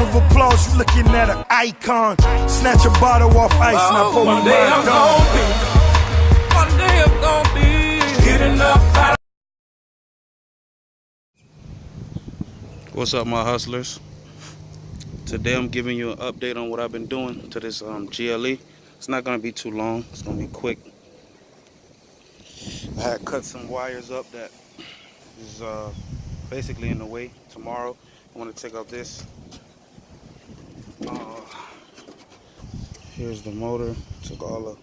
Round of applause, you looking at an icon. Snatch a bottle off ice, now pour One me day my I'm gun. gonna be, one day I'm gonna be getting up out. What's up, my hustlers? Today I'm giving you an update on what I've been doing to this GLE. It's not gonna be too long. It's gonna be quick. I had cut some wires up that is basically in the way. Tomorrow I want to take out this. Here's the motor. Took all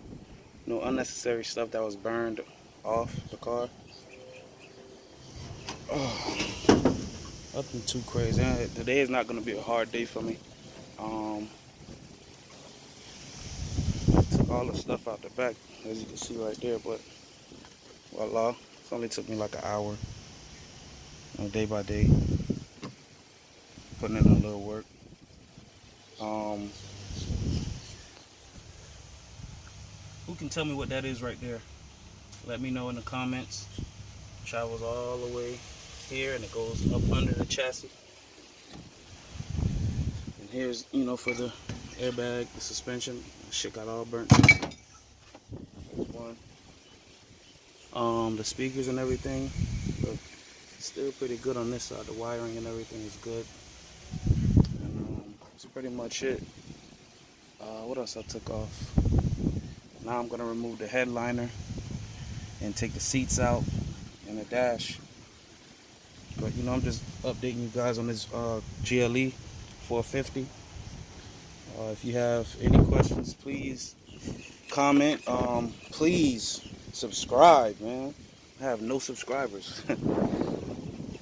the unnecessary stuff that was burned off the car. Nothing too crazy. Today is not gonna be a hard day for me. Took all the stuff out the back, as you can see right there, but voila, it only took me like an hour, day by day, putting in a little work. Who can tell me what that is right there? Let me know in the comments. Travels all the way here and it goes up under the chassis. And here's, for the airbag, the suspension. Shit got all burnt. Here's one. The speakers and everything, but still pretty good on this side. The wiring and everything is good. And that's pretty much it. What else I took off? Now I'm gonna remove the headliner and take the seats out and the dash. But I'm just updating you guys on this GLE 450. If you have any questions, please comment. Please subscribe, man. I have no subscribers.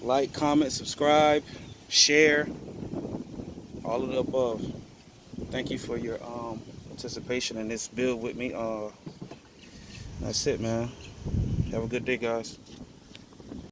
Like, comment, subscribe, share, all of the above. Thank you for your participation in this build with me. That's it, man. Have a good day, guys.